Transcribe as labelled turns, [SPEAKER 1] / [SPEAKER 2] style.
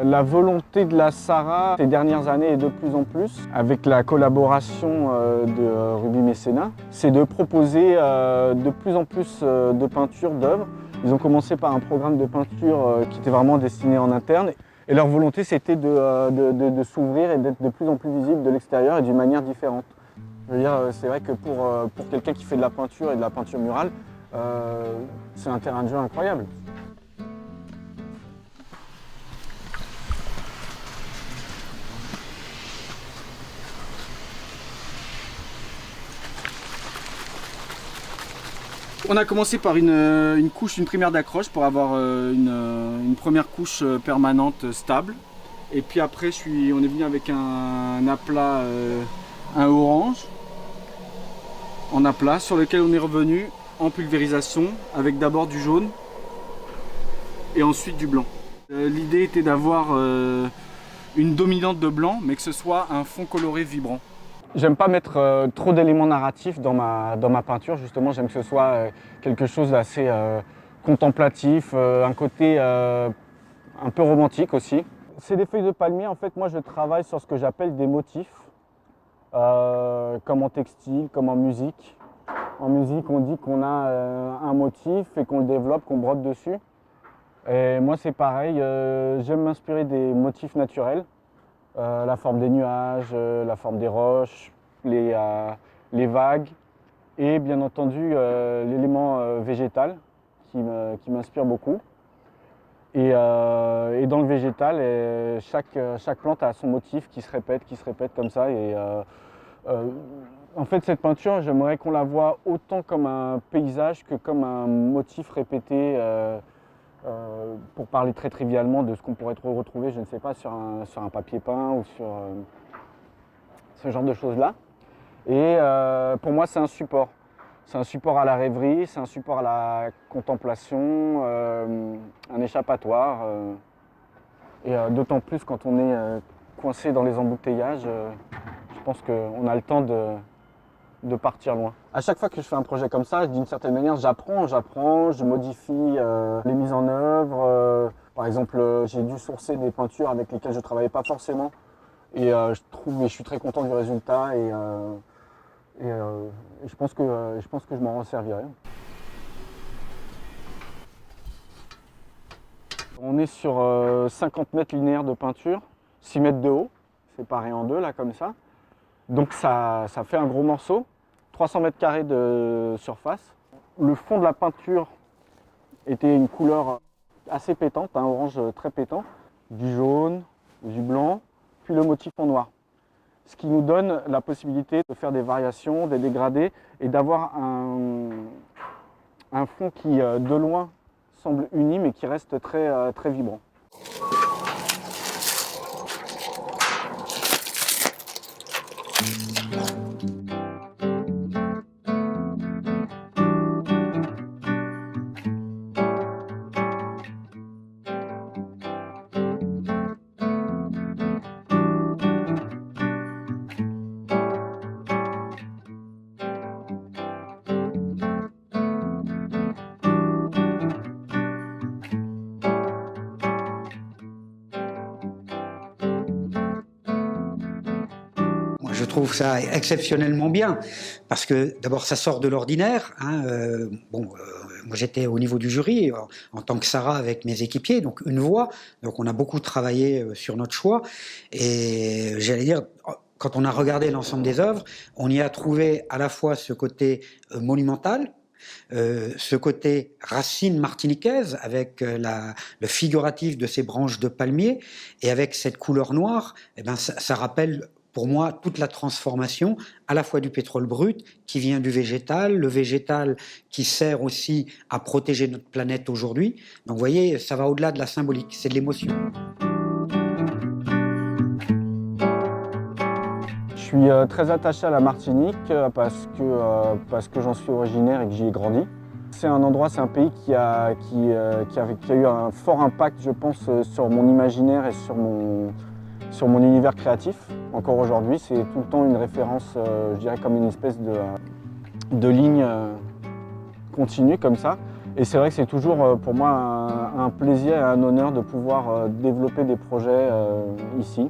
[SPEAKER 1] La volonté de la Sarah ces dernières années et de plus en plus, avec la collaboration de Ruby Mécénat, c'est de proposer de plus en plus de peintures, d'œuvres. Ils ont commencé par un programme de peinture qui était vraiment destiné en interne. Et leur volonté, c'était de s'ouvrir et d'être de plus en plus visible de l'extérieur et d'une manière différente. Je veux dire, c'est vrai que pour quelqu'un qui fait de la peinture et de la peinture murale, c'est un terrain de jeu incroyable. On a commencé par une primaire d'accroche pour avoir une première couche permanente stable. Et puis après, on est venu avec un aplat, un orange en aplat, sur lequel on est revenu en pulvérisation avec d'abord du jaune et ensuite du blanc. L'idée était d'avoir une dominante de blanc, mais que ce soit un fond coloré vibrant. J'aime pas mettre trop d'éléments narratifs dans ma peinture, justement j'aime que ce soit quelque chose d'assez contemplatif, un côté un peu romantique aussi. C'est des feuilles de palmier, en fait moi je travaille sur ce que j'appelle des motifs, comme en textile, comme en musique. En musique on dit qu'on a un motif et qu'on le développe, qu'on brode dessus. Et moi c'est pareil, j'aime m'inspirer des motifs naturels. La forme des nuages, la forme des roches, les vagues et bien entendu l'élément végétal qui m'inspire beaucoup. Et dans le végétal, chaque plante a son motif qui se répète comme ça. Et en fait, cette peinture, j'aimerais qu'on la voie autant comme un paysage que comme un motif répété. Pour parler très trivialement de ce qu'on pourrait retrouver, je ne sais pas, sur un papier peint ou sur ce genre de choses-là. Et pour moi, c'est un support. C'est un support à la rêverie, c'est un support à la contemplation, un échappatoire. Et d'autant plus quand on est coincé dans les embouteillages, je pense qu'on a le temps de partir loin. À chaque fois que je fais un projet comme ça, d'une certaine manière, j'apprends, je modifie les mises en œuvre. Par exemple, j'ai dû sourcer des peintures avec lesquelles je ne travaillais pas forcément. Et je suis très content du résultat et je pense que je m'en resservirai. On est sur 50 mètres linéaires de peinture, 6 mètres de haut, séparés en deux là comme ça. Donc ça fait un gros morceau, 300 mètres carrés de surface. Le fond de la peinture était une couleur assez pétante, un orange très pétant, du jaune, du blanc, puis le motif en noir. Ce qui nous donne la possibilité de faire des variations, des dégradés et d'avoir un fond qui, de loin, semble uni mais qui reste très, très vibrant.
[SPEAKER 2] Je trouve ça exceptionnellement bien, parce que d'abord ça sort de l'ordinaire. Moi j'étais au niveau du jury en tant que Sarah avec mes équipiers, donc une voix, donc on a beaucoup travaillé sur notre choix, et j'allais dire, quand on a regardé l'ensemble des œuvres, on y a trouvé à la fois ce côté monumental, ce côté racine martiniquaise avec le figuratif de ces branches de palmier, et avec cette couleur noire, eh ben, ça rappelle pour moi toute la transformation à la fois du pétrole brut qui vient du végétal, le végétal qui sert aussi à protéger notre planète aujourd'hui. Donc vous voyez, ça va au-delà de la symbolique, c'est de l'émotion.
[SPEAKER 1] Je suis très attaché à la Martinique parce que j'en suis originaire et que j'y ai grandi. C'est un endroit, c'est un pays qui a eu un fort impact, je pense, sur mon imaginaire et sur mon univers créatif. Encore aujourd'hui, c'est tout le temps une référence, je dirais comme une espèce de ligne continue comme ça. Et c'est vrai que c'est toujours pour moi un plaisir et un honneur de pouvoir développer des projets ici.